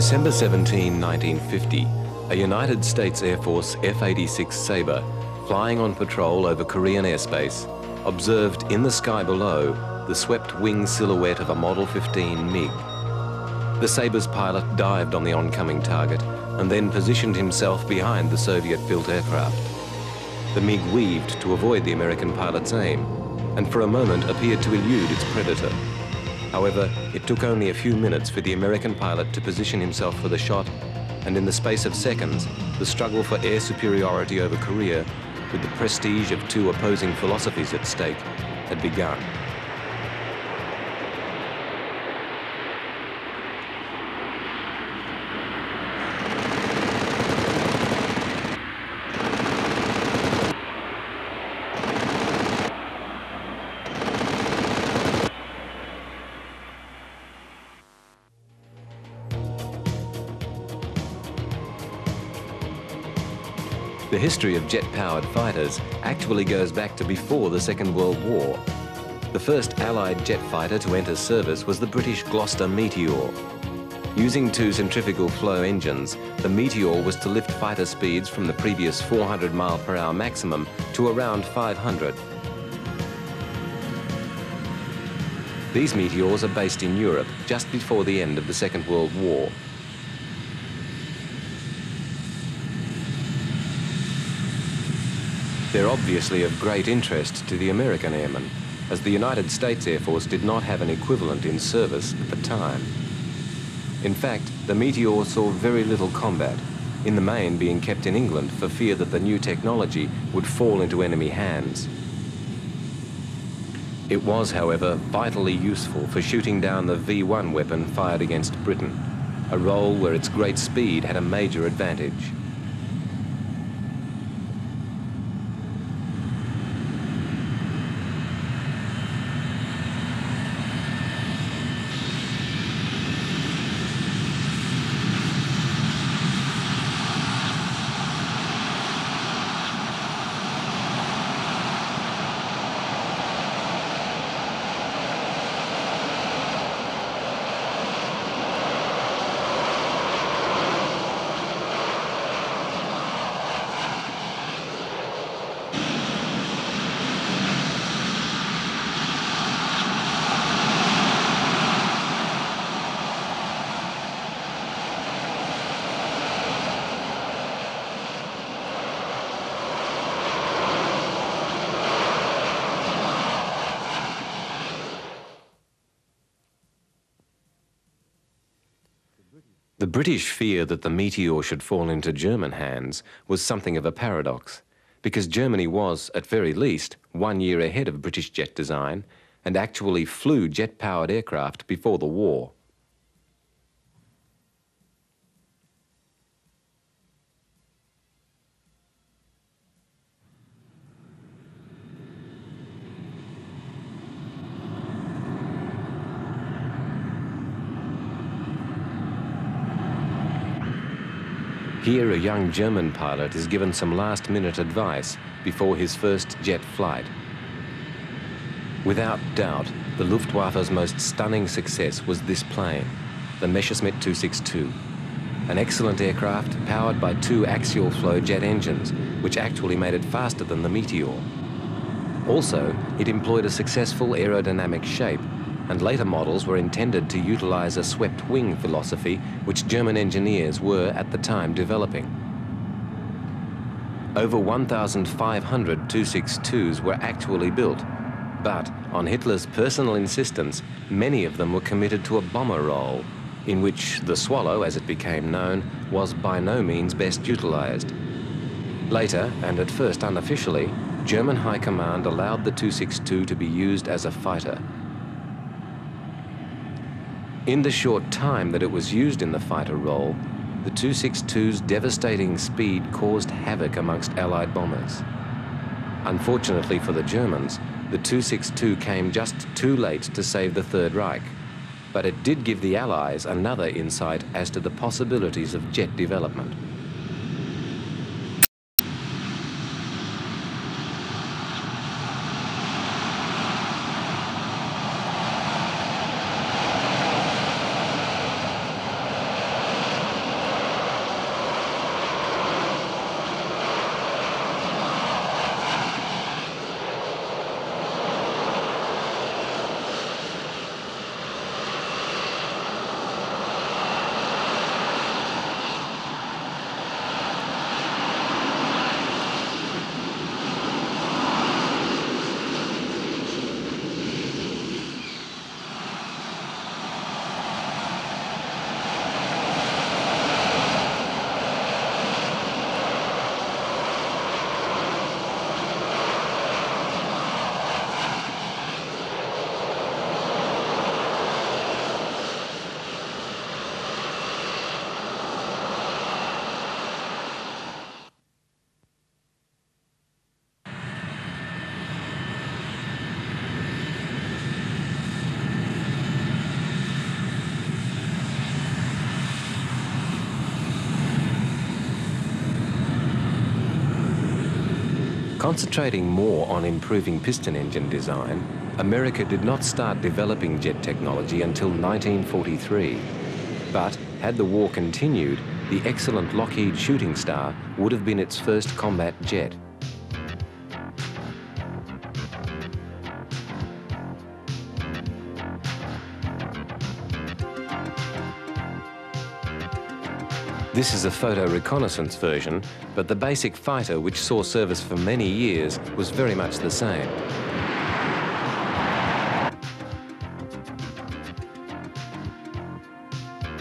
December 17, 1950, a United States Air Force F-86 Sabre, flying on patrol over Korean airspace, observed in the sky below the swept wing silhouette of a Model 15 MiG. The Sabre's pilot dived on the oncoming target and then positioned himself behind the Soviet-built aircraft. The MiG weaved to avoid the American pilot's aim and for a moment appeared to elude its predator. However, it took only a few minutes for the American pilot to position himself for the shot, and in the space of seconds, the struggle for air superiority over Korea, with the prestige of two opposing philosophies at stake, had begun. The history of jet-powered fighters actually goes back to before the Second World War. The first Allied jet fighter to enter service was the British Gloucester Meteor. Using two centrifugal flow engines, the Meteor was to lift fighter speeds from the previous 400 mph maximum to around 500. These Meteors are based in Europe just before the end of the Second World War. They're obviously of great interest to the American airmen, as the United States Air Force did not have an equivalent in service at the time. In fact, the Meteor saw very little combat, in the main being kept in England for fear that the new technology would fall into enemy hands. It was, however, vitally useful for shooting down the V-1 weapon fired against Britain, a role where its great speed had a major advantage. The British fear that the Meteor should fall into German hands was something of a paradox, because Germany was, at very least, 1 year ahead of British jet design and actually flew jet-powered aircraft before the war. Here, a young German pilot is given some last-minute advice before his first jet flight. Without doubt, the Luftwaffe's most stunning success was this plane, the Messerschmitt 262, an excellent aircraft powered by two axial flow jet engines, which actually made it faster than the Meteor. Also, it employed a successful aerodynamic shape, and later models were intended to utilize a swept wing philosophy which German engineers were at the time developing. Over 1,500 262s were actually built, but on Hitler's personal insistence, many of them were committed to a bomber role, in which the Swallow, as it became known, was by no means best utilized. Later, and at first unofficially, German High Command allowed the 262 to be used as a fighter. In the short time that it was used in the fighter role, the 262's devastating speed caused havoc amongst Allied bombers. Unfortunately for the Germans, the 262 came just too late to save the Third Reich, but it did give the Allies another insight as to the possibilities of jet development. Concentrating more on improving piston engine design, America did not start developing jet technology until 1943. But had the war continued, the excellent Lockheed Shooting Star would have been its first combat jet. This is a photo reconnaissance version, but the basic fighter, which saw service for many years, was very much the same.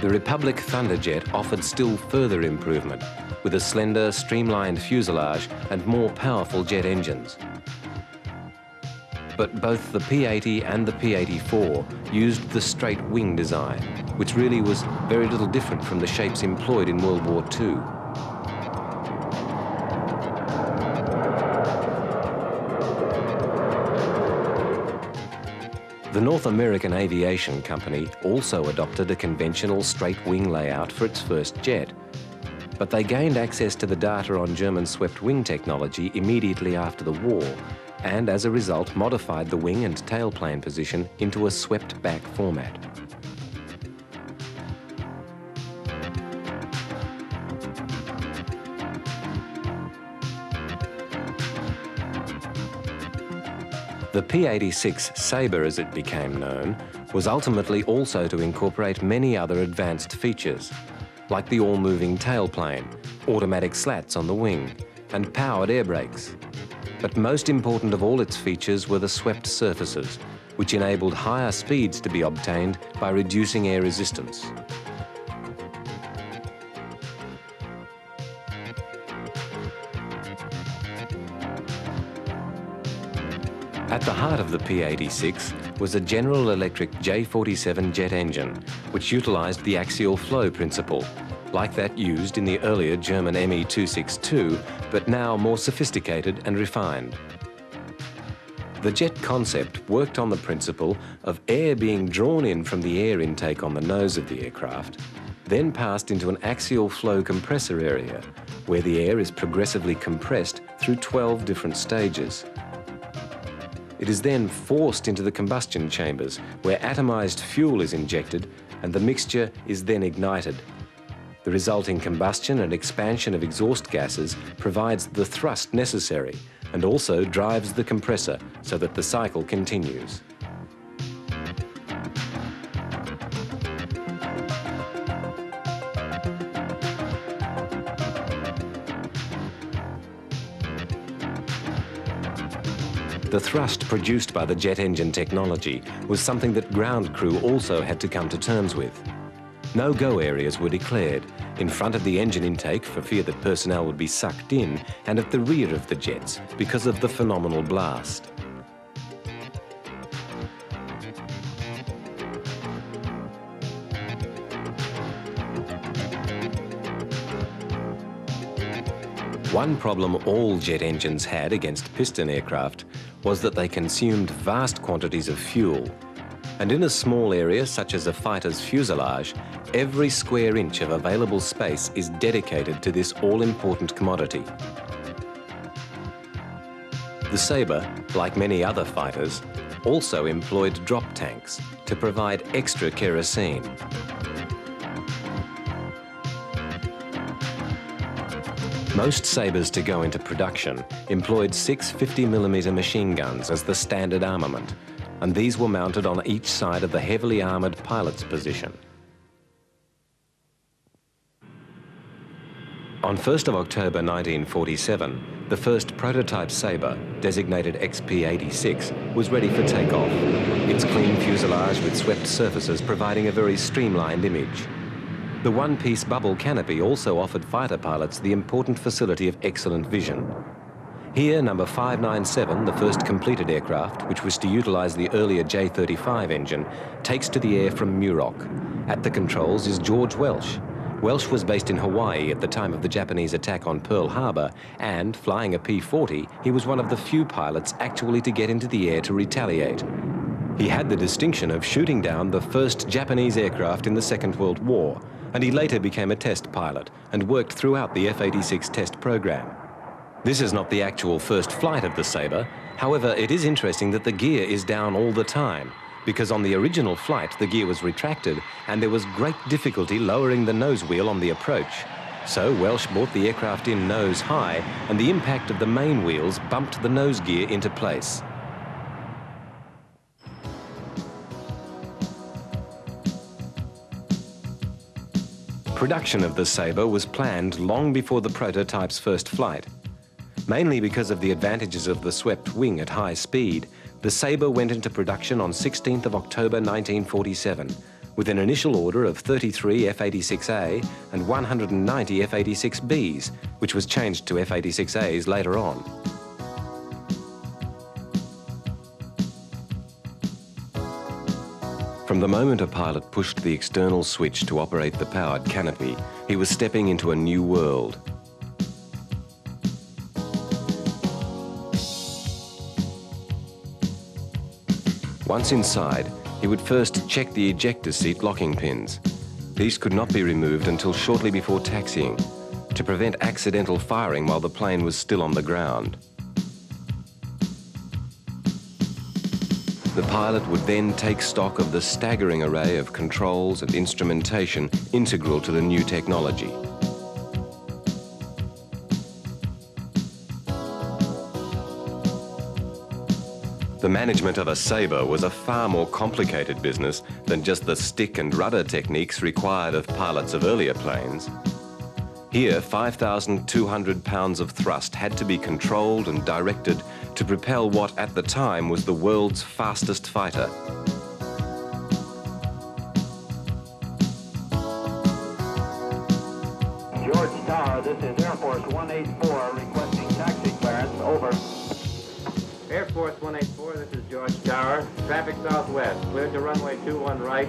The Republic Thunderjet offered still further improvement, with a slender, streamlined fuselage and more powerful jet engines. But both the P-80 and the P-84 used the straight wing design, which really was very little different from the shapes employed in World War II. The North American Aviation Company also adopted a conventional straight wing layout for its first jet, but they gained access to the data on German swept wing technology immediately after the war, and as a result modified the wing and tailplane position into a swept back format. The P-86 Sabre, as it became known, was ultimately also to incorporate many other advanced features, like the all-moving tailplane, automatic slats on the wing, and powered air brakes. But most important of all its features were the swept surfaces, which enabled higher speeds to be obtained by reducing air resistance. At the heart of the P-86 was a General Electric J47 jet engine, which utilised the axial flow principle, like that used in the earlier German Me-262, but now more sophisticated and refined. The jet concept worked on the principle of air being drawn in from the air intake on the nose of the aircraft, then passed into an axial flow compressor area, where the air is progressively compressed through 12 different stages. It is then forced into the combustion chambers, where atomized fuel is injected and the mixture is then ignited. The resulting combustion and expansion of exhaust gases provides the thrust necessary and also drives the compressor so that the cycle continues. The thrust produced by the jet engine technology was something that ground crew also had to come to terms with. No-go areas were declared, in front of the engine intake for fear that personnel would be sucked in, and at the rear of the jets because of the phenomenal blast. One problem all jet engines had against piston aircraft was that they consumed vast quantities of fuel. And in a small area, such as a fighter's fuselage, every square inch of available space is dedicated to this all-important commodity. The Sabre, like many other fighters, also employed drop tanks to provide extra kerosene. Most Sabres to go into production employed 6 50mm machine guns as the standard armament, and these were mounted on each side of the heavily armoured pilot's position. On 1st of October 1947, the first prototype Sabre, designated XP-86, was ready for takeoff, its clean fuselage with swept surfaces providing a very streamlined image. The one-piece bubble canopy also offered fighter pilots the important facility of excellent vision. Here, number 597, the first completed aircraft, which was to utilise the earlier J-35 engine, takes to the air from Muroc. At the controls is George Welsh. Welsh was based in Hawaii at the time of the Japanese attack on Pearl Harbor, and, flying a P-40, he was one of the few pilots actually to get into the air to retaliate. He had the distinction of shooting down the first Japanese aircraft in the Second World War, and he later became a test pilot and worked throughout the F-86 test program. This is not the actual first flight of the Sabre. However, it is interesting that the gear is down all the time, because on the original flight the gear was retracted and there was great difficulty lowering the nose wheel on the approach. So Welsh brought the aircraft in nose high, and the impact of the main wheels bumped the nose gear into place. Production of the Sabre was planned long before the prototype's first flight. Mainly because of the advantages of the swept wing at high speed, the Sabre went into production on 16th of October 1947, with an initial order of 33 F-86A and 190 F-86Bs, which was changed to F-86As later on. From the moment a pilot pushed the external switch to operate the powered canopy, he was stepping into a new world. Once inside, he would first check the ejector seat locking pins. These could not be removed until shortly before taxiing, to prevent accidental firing while the plane was still on the ground. The pilot would then take stock of the staggering array of controls and instrumentation integral to the new technology. The management of a Sabre was a far more complicated business than just the stick and rudder techniques required of pilots of earlier planes. Here, 5,200 pounds of thrust had to be controlled and directed to propel what at the time was the world's fastest fighter. George Tower, this is Air Force 184 requesting taxi clearance, over. Air Force 184, this is George Tower. Traffic southwest, cleared to runway 21 right.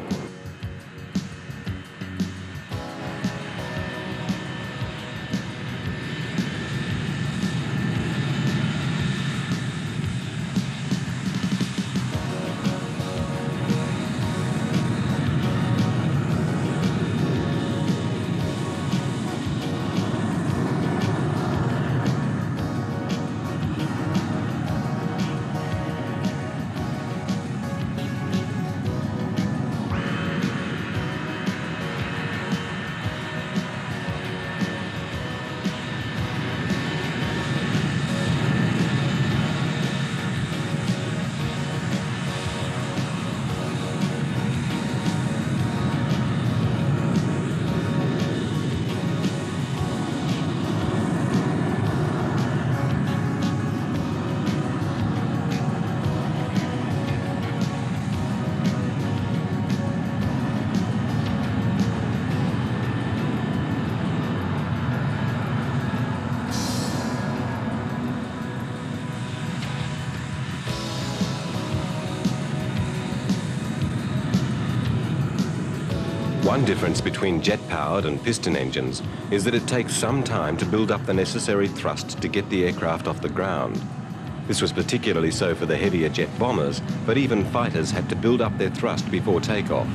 One difference between jet-powered and piston engines is that it takes some time to build up the necessary thrust to get the aircraft off the ground. This was particularly so for the heavier jet bombers, but even fighters had to build up their thrust before takeoff.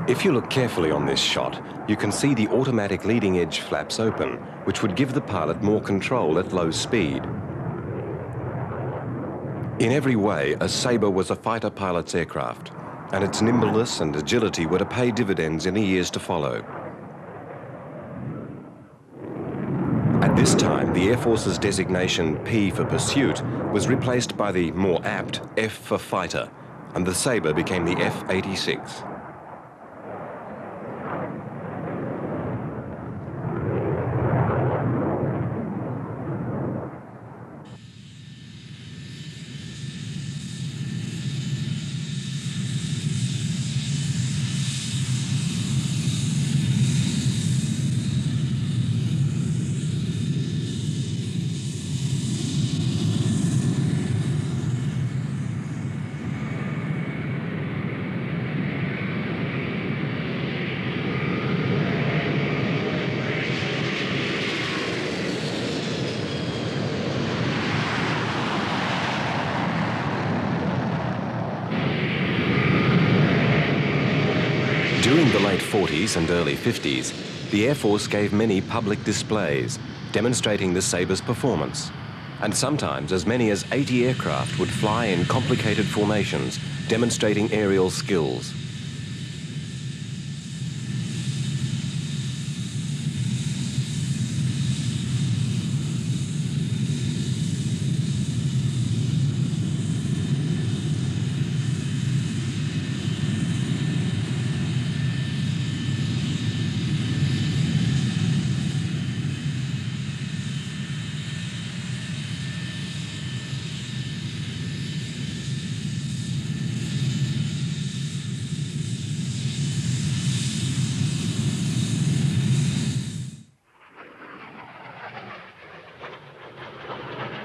If you look carefully on this shot, you can see the automatic leading edge flaps open, which would give the pilot more control at low speed. In every way, a Sabre was a fighter pilot's aircraft, and its nimbleness and agility were to pay dividends in the years to follow. At this time, the Air Force's designation P for pursuit was replaced by the more apt F for fighter, and the Sabre became the F-86. During the late 40s and early 50s, the Air Force gave many public displays demonstrating the Sabre's performance. And sometimes as many as 80 aircraft would fly in complicated formations, demonstrating aerial skills.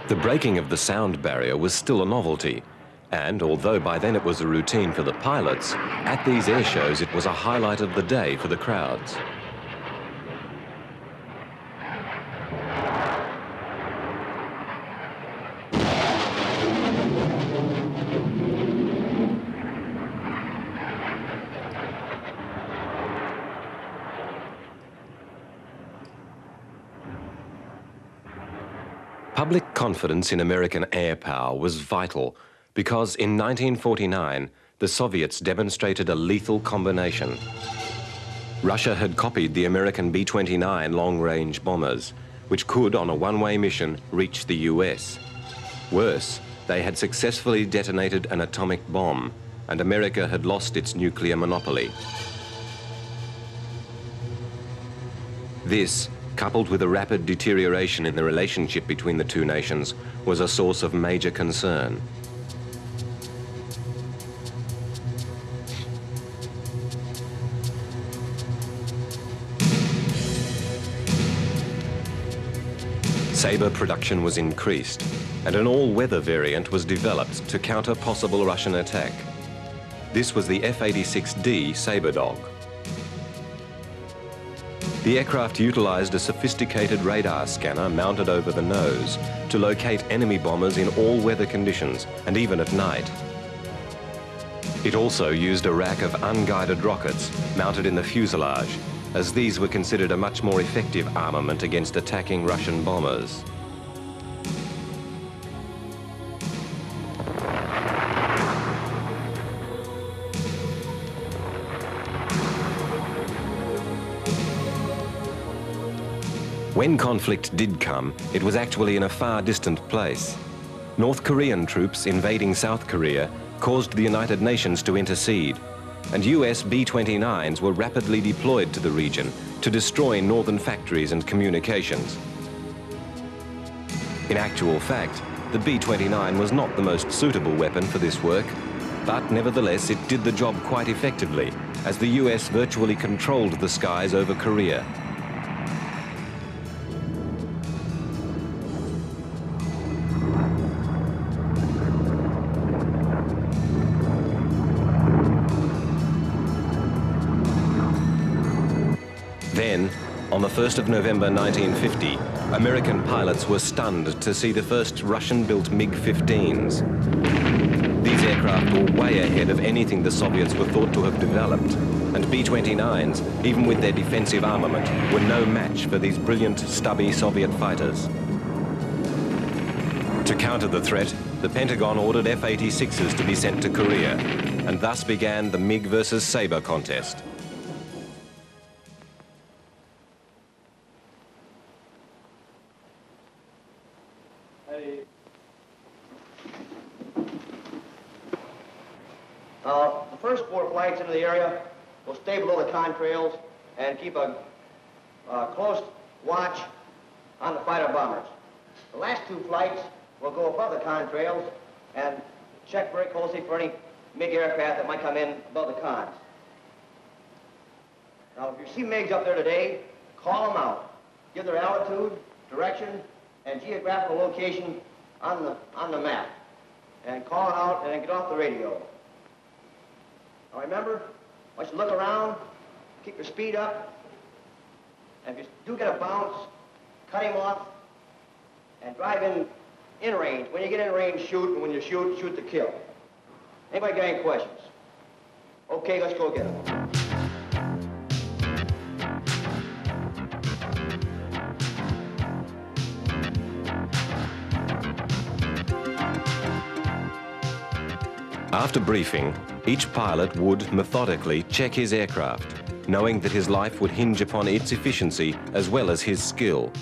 The breaking of the sound barrier was still a novelty, and although by then it was a routine for the pilots, at these air shows it was a highlight of the day for the crowds. Public confidence in American air power was vital because in 1949, the Soviets demonstrated a lethal combination. Russia had copied the American B-29 long-range bombers, which could, on a one-way mission, reach the US. Worse, they had successfully detonated an atomic bomb, and America had lost its nuclear monopoly. This, coupled with a rapid deterioration in the relationship between the two nations, was a source of major concern. Sabre production was increased, and an all-weather variant was developed to counter possible Russian attack. This was the F-86D Sabre Dog. The aircraft utilized a sophisticated radar scanner mounted over the nose to locate enemy bombers in all weather conditions and even at night. It also used a rack of unguided rockets mounted in the fuselage, as these were considered a much more effective armament against attacking Russian bombers. When conflict did come, it was actually in a far distant place. North Korean troops invading South Korea caused the United Nations to intercede, and US B-29s were rapidly deployed to the region to destroy northern factories and communications. In actual fact, the B-29 was not the most suitable weapon for this work, but nevertheless it did the job quite effectively, as the US virtually controlled the skies over Korea. Then, on the 1st of November 1950, American pilots were stunned to see the first Russian-built MiG-15s. These aircraft were way ahead of anything the Soviets were thought to have developed, and B-29s, even with their defensive armament, were no match for these brilliant, stubby Soviet fighters. To counter the threat, the Pentagon ordered F-86s to be sent to Korea, and thus began the MiG versus Sabre contest. The first 4 flights into the area will stay below the contrails and keep a close watch on the fighter bombers. The last 2 flights will go above the contrails and check very closely for any MiG aircraft that might come in above the cons. Now, if you see MiGs up there today, call them out. Give their altitude, direction, and geographical location on the map. And call it out and then get off the radio. Now remember, once you look around, keep your speed up, and if you do get a bounce, cut him off and drive in range. When you get in range, shoot, and when you shoot, shoot to kill. Anybody got any questions? Okay, let's go get them. After briefing, each pilot would methodically check his aircraft, knowing that his life would hinge upon its efficiency as well as his skill.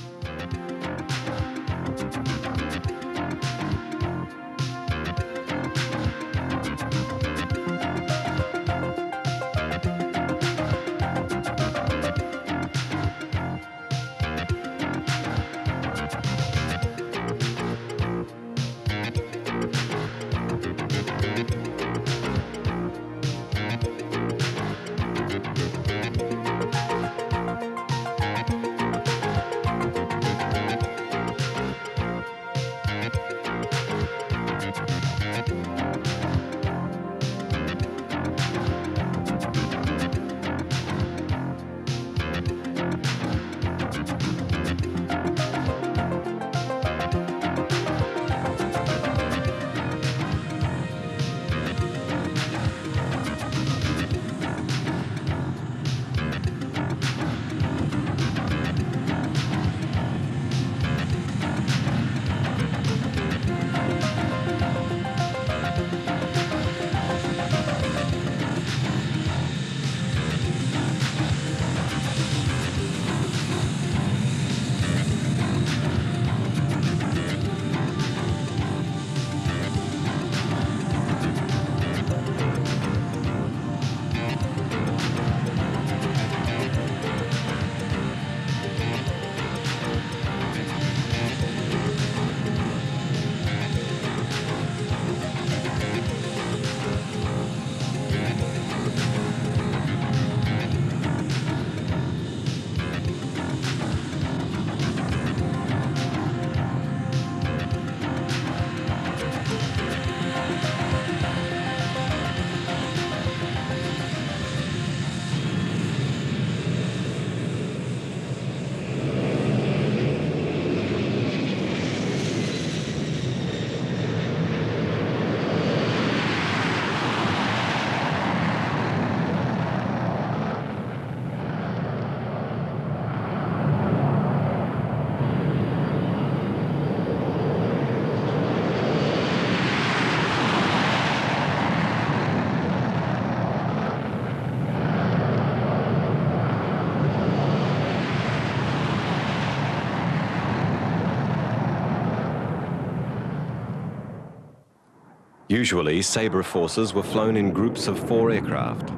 Usually, Sabre forces were flown in groups of 4 aircraft.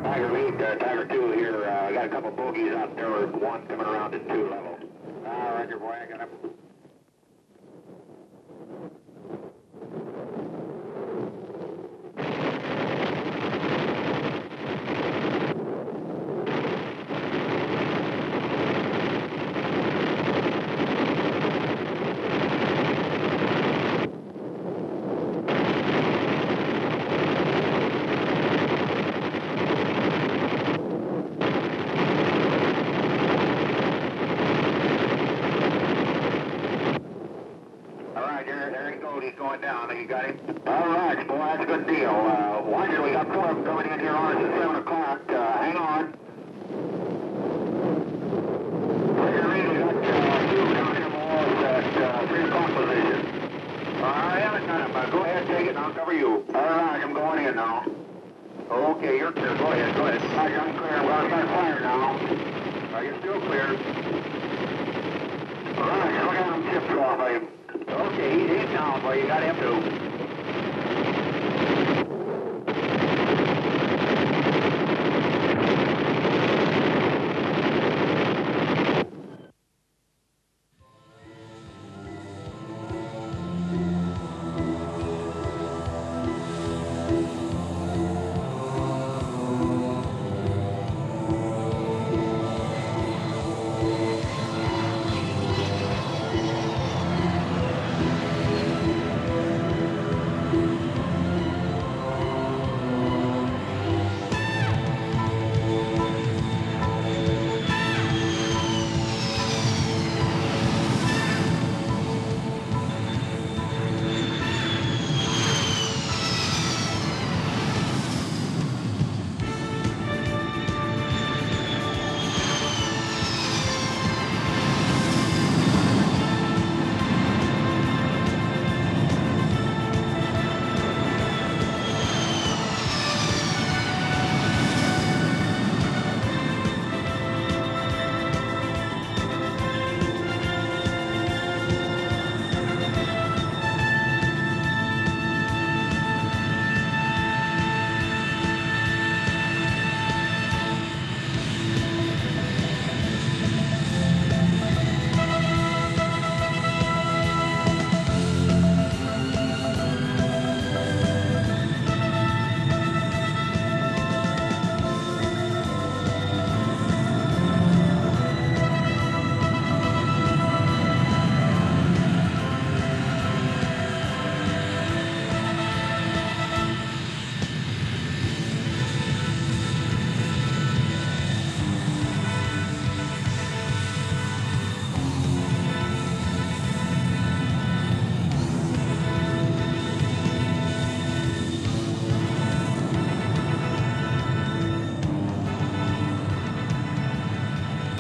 Tiger lead, Tiger 2 here. I got a couple bogeys out there with 1 coming around at 2 level. Roger, boy, I got up. He's going down. You got him? All right, boy, that's a good deal. Watch it. We got 4 of them coming in here on us at 7 o'clock. Hang on. Roger, Reed, we got 2 down here, boys, at 3 o'clock position. I haven't done it, go ahead, take it, and I'll cover you. All right, I'm going in now. Okay, you're clear. Go ahead, go ahead. Roger, I'm clear. We're going to start firing now. You're still clear. All right, look at them chips off of him. Okay, he's down, boy. You got him too.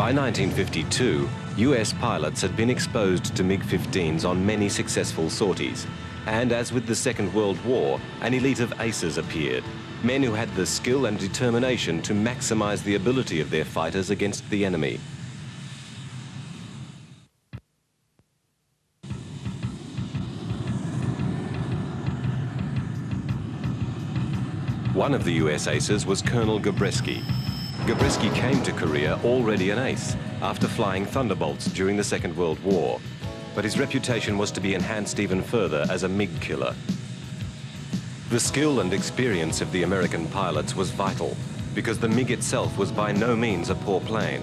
By 1952, US pilots had been exposed to MiG-15s on many successful sorties. And as with the Second World War, an elite of aces appeared, men who had the skill and determination to maximize the ability of their fighters against the enemy. One of the US aces was Colonel Gabreski. Gabreski came to Korea already an ace after flying Thunderbolts during the Second World War, but his reputation was to be enhanced even further as a MiG killer. The skill and experience of the American pilots was vital because the MiG itself was by no means a poor plane.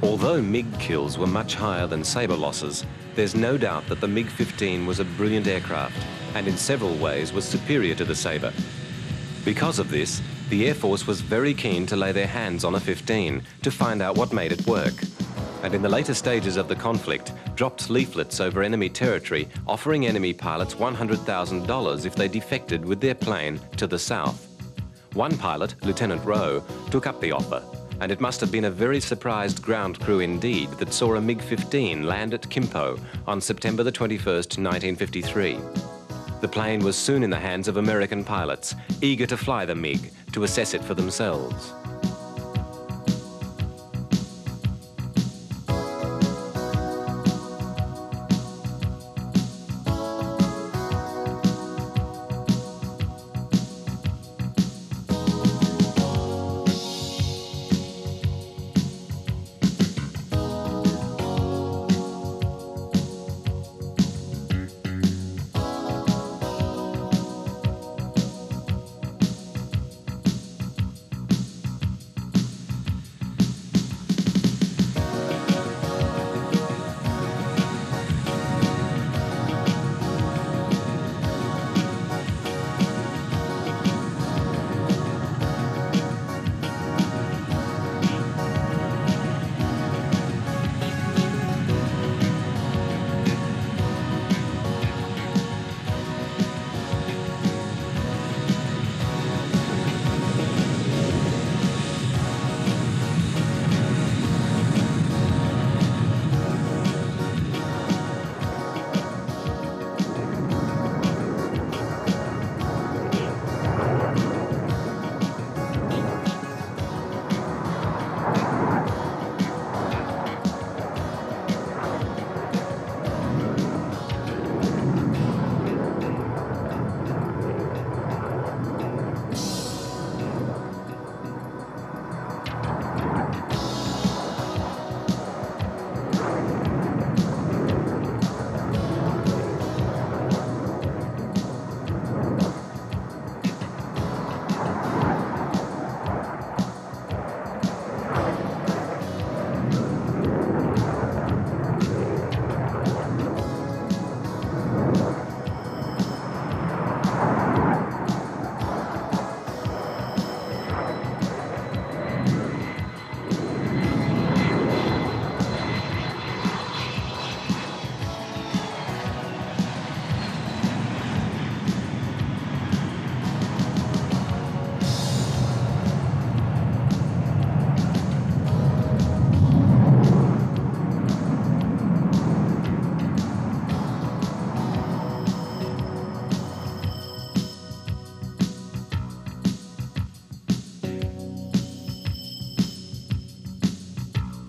Although MiG kills were much higher than Sabre losses, there's no doubt that the MiG-15 was a brilliant aircraft and in several ways was superior to the Sabre. Because of this, the Air Force was very keen to lay their hands on a 15 to find out what made it work. And in the later stages of the conflict, dropped leaflets over enemy territory offering enemy pilots $100,000 if they defected with their plane to the south. One pilot, Lieutenant Rowe, took up the offer, and it must have been a very surprised ground crew indeed that saw a MiG-15 land at Kimpo on September the 21st, 1953. The plane was soon in the hands of American pilots, eager to fly the MiG to assess it for themselves.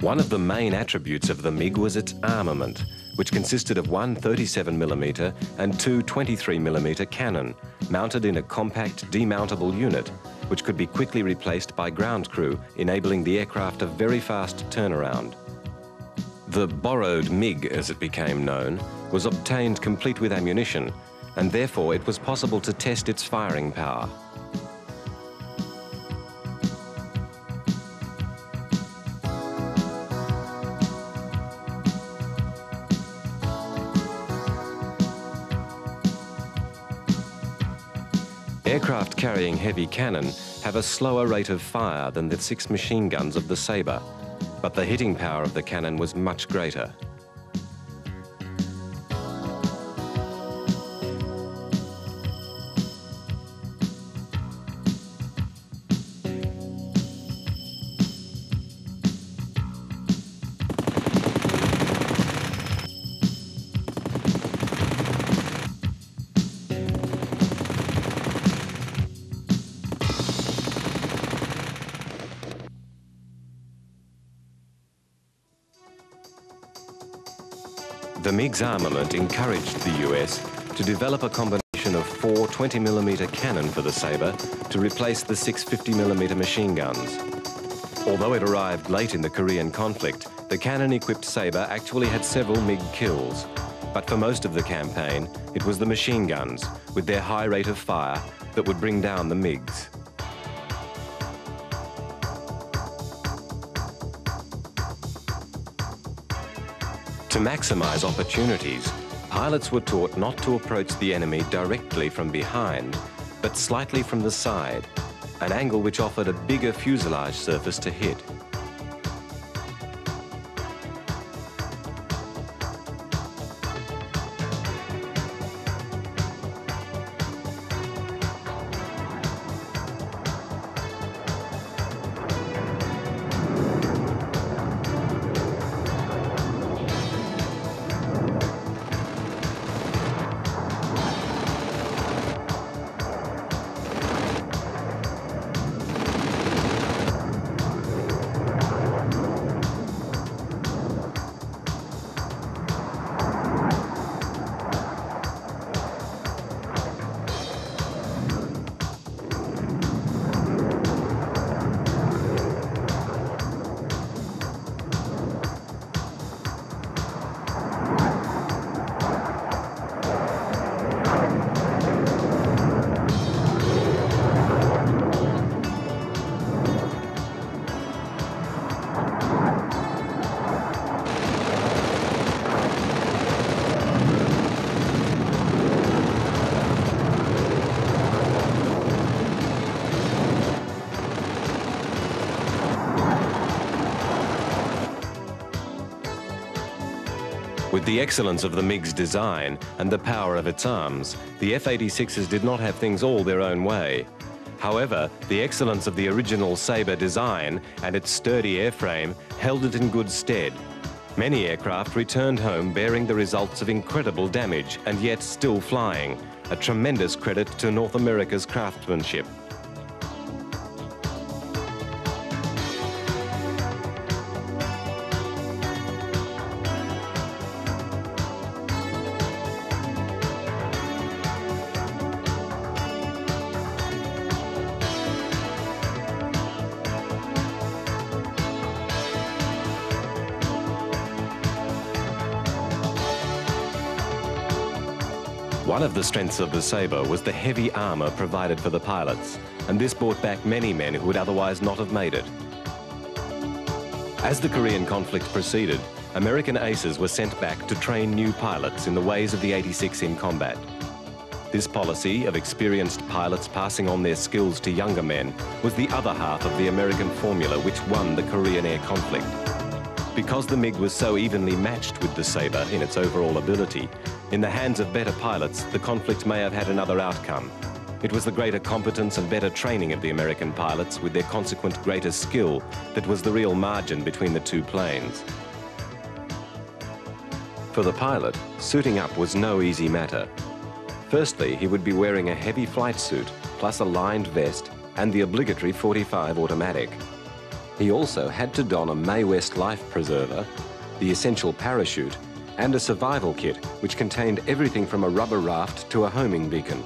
One of the main attributes of the MiG was its armament, which consisted of one 37mm and two 23mm cannon, mounted in a compact demountable unit, which could be quickly replaced by ground crew, enabling the aircraft a very fast turnaround. The borrowed MiG, as it became known, was obtained complete with ammunition, and therefore it was possible to test its firing power. Aircraft carrying heavy cannon have a slower rate of fire than the 6 machine guns of the Sabre, but the hitting power of the cannon was much greater. The MiG's armament encouraged the US to develop a combination of 4 20mm cannon for the Sabre to replace the 6 50mm machine guns. Although it arrived late in the Korean conflict, the cannon-equipped Sabre actually had several MiG kills. But for most of the campaign, it was the machine guns, with their high rate of fire, that would bring down the MiGs. To maximise opportunities, pilots were taught not to approach the enemy directly from behind, but slightly from the side, an angle which offered a bigger fuselage surface to hit. With the excellence of the MiG's design and the power of its arms, the F-86s did not have things all their own way. However, the excellence of the original Sabre design and its sturdy airframe held it in good stead. Many aircraft returned home bearing the results of incredible damage and yet still flying, a tremendous credit to North America's craftsmanship. One of the strengths of the Sabre was the heavy armour provided for the pilots, and this brought back many men who would otherwise not have made it. As the Korean conflict proceeded, American aces were sent back to train new pilots in the ways of the 86 in combat. This policy of experienced pilots passing on their skills to younger men was the other half of the American formula which won the Korean air conflict. Because the MiG was so evenly matched with the Sabre in its overall ability, in the hands of better pilots, the conflict may have had another outcome. It was the greater competence and better training of the American pilots with their consequent greater skill that was the real margin between the two planes. For the pilot, suiting up was no easy matter. Firstly, he would be wearing a heavy flight suit, plus a lined vest and the obligatory .45 automatic. He also had to don a Mae West life preserver, the essential parachute, and a survival kit which contained everything from a rubber raft to a homing beacon.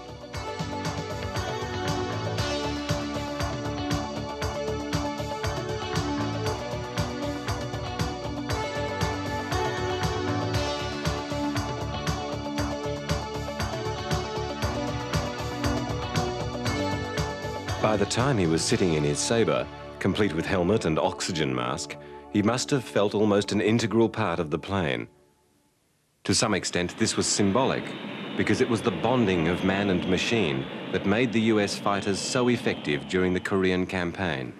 By the time he was sitting in his Sabre, complete with helmet and oxygen mask, he must have felt almost an integral part of the plane. To some extent, this was symbolic. because it was the bonding of man and machine that made the US fighters so effective during the Korean campaign.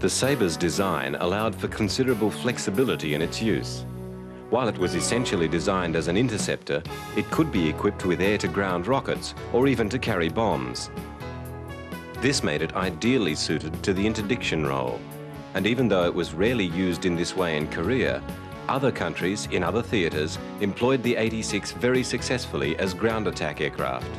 The Sabre's design allowed for considerable flexibility in its use. While it was essentially designed as an interceptor, it could be equipped with air-to-ground rockets or even to carry bombs. This made it ideally suited to the interdiction role. And even though it was rarely used in this way in Korea, other countries in other theatres employed the 86 very successfully as ground attack aircraft.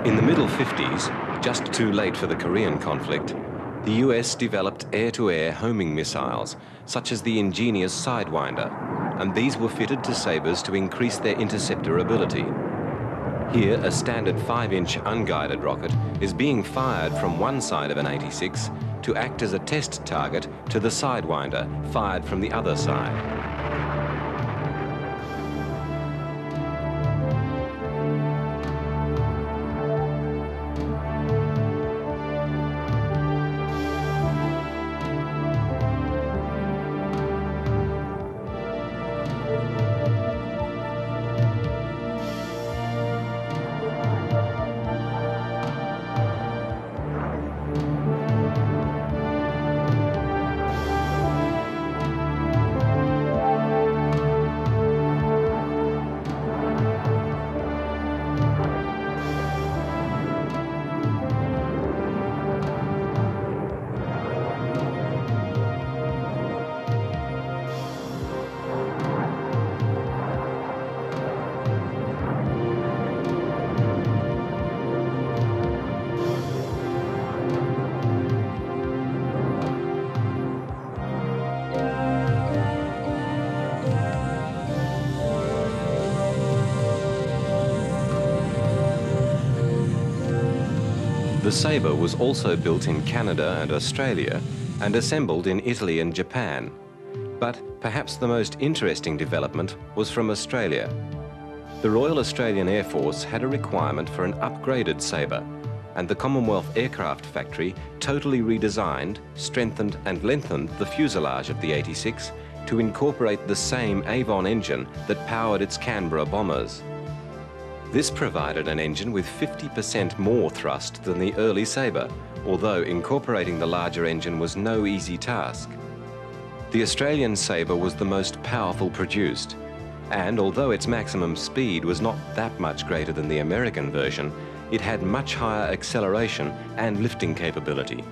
In the middle 50s, just too late for the Korean conflict, the US developed air-to-air homing missiles, such as the ingenious Sidewinder, and these were fitted to Sabres to increase their interceptor ability. Here, a standard 5-inch unguided rocket is being fired from one side of an 86 to act as a test target to the Sidewinder, fired from the other side. The Sabre was also built in Canada and Australia and assembled in Italy and Japan. But perhaps the most interesting development was from Australia. The Royal Australian Air Force had a requirement for an upgraded Sabre, and the Commonwealth Aircraft Factory totally redesigned, strengthened and lengthened the fuselage of the 86 to incorporate the same Avon engine that powered its Canberra bombers. This provided an engine with 50% more thrust than the early Sabre, although incorporating the larger engine was no easy task. The Australian Sabre was the most powerful produced, and although its maximum speed was not that much greater than the American version, it had much higher acceleration and lifting capability.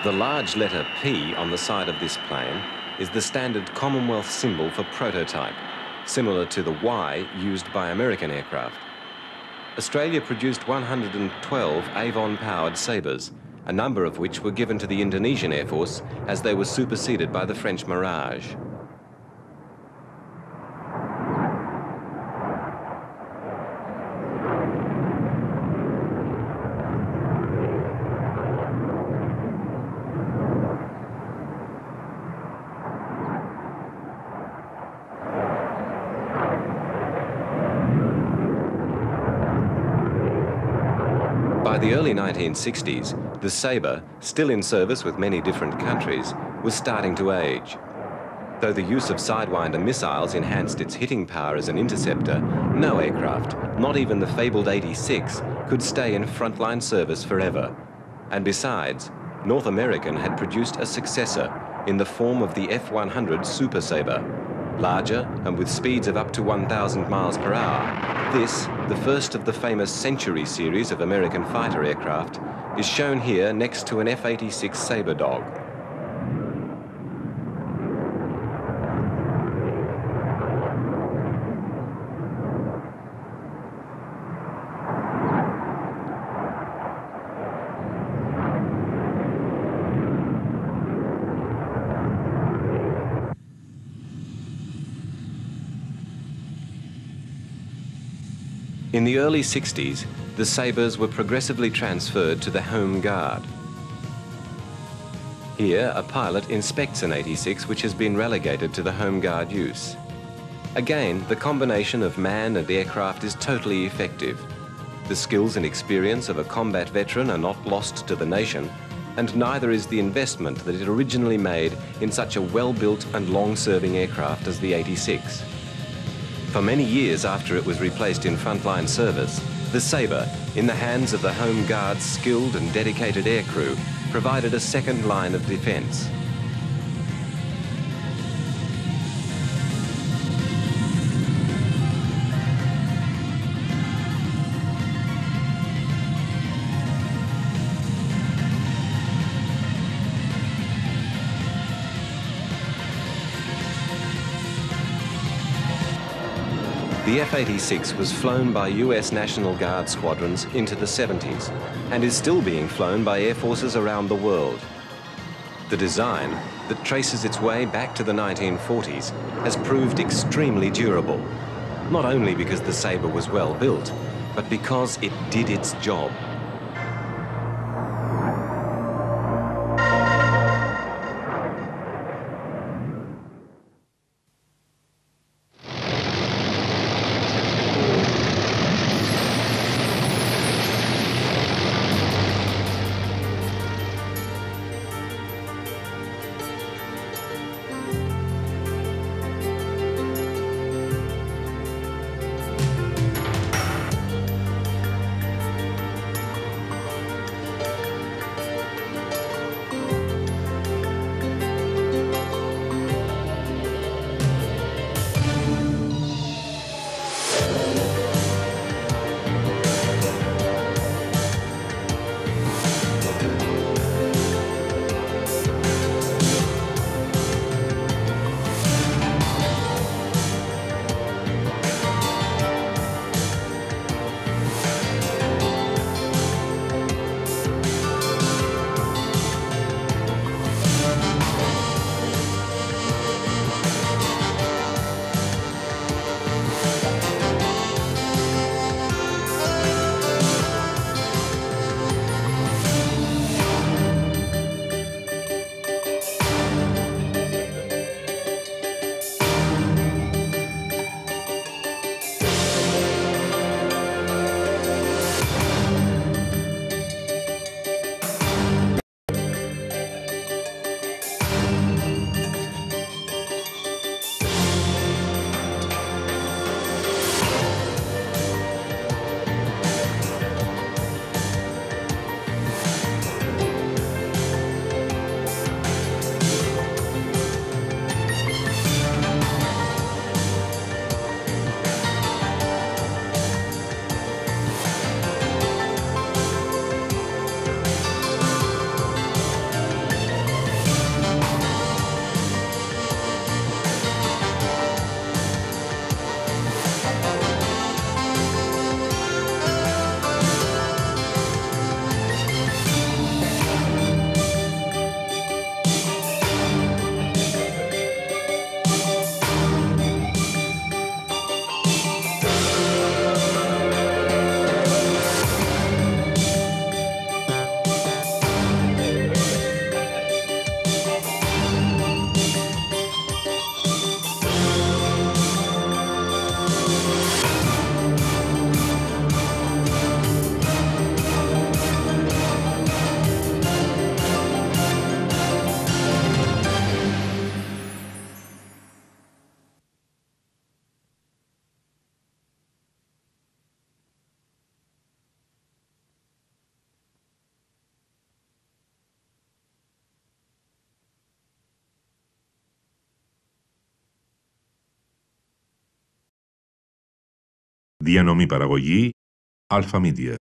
The large letter P on the side of this plane is the standard Commonwealth symbol for prototype, similar to the Y used by American aircraft. Australia produced 112 Avon-powered Sabres, a number of which were given to the Indonesian Air Force as they were superseded by the French Mirage. By the early 1960s, the Sabre, still in service with many different countries, was starting to age. Though the use of Sidewinder missiles enhanced its hitting power as an interceptor, no aircraft, not even the fabled 86, could stay in frontline service forever. And besides, North American had produced a successor in the form of the F-100 Super Sabre. Larger and with speeds of up to 1,000 miles per hour, this, the first of the famous Century series of American fighter aircraft, is shown here next to an F-86 Sabre Dog. In the early 60s, the Sabres were progressively transferred to the Home Guard. Here, a pilot inspects an 86 which has been relegated to the Home Guard use. Again, the combination of man and aircraft is totally effective. The skills and experience of a combat veteran are not lost to the nation, and neither is the investment that it originally made in such a well-built and long-serving aircraft as the 86. For many years after it was replaced in frontline service, the Sabre, in the hands of the Home Guard's skilled and dedicated aircrew, provided a second line of defence. The F-86 was flown by US National Guard squadrons into the 70s and is still being flown by air forces around the world. The design, that traces its way back to the 1940s, has proved extremely durable, not only because the Sabre was well built, but because it did its job. Διανομή παραγωγή Alpha Media.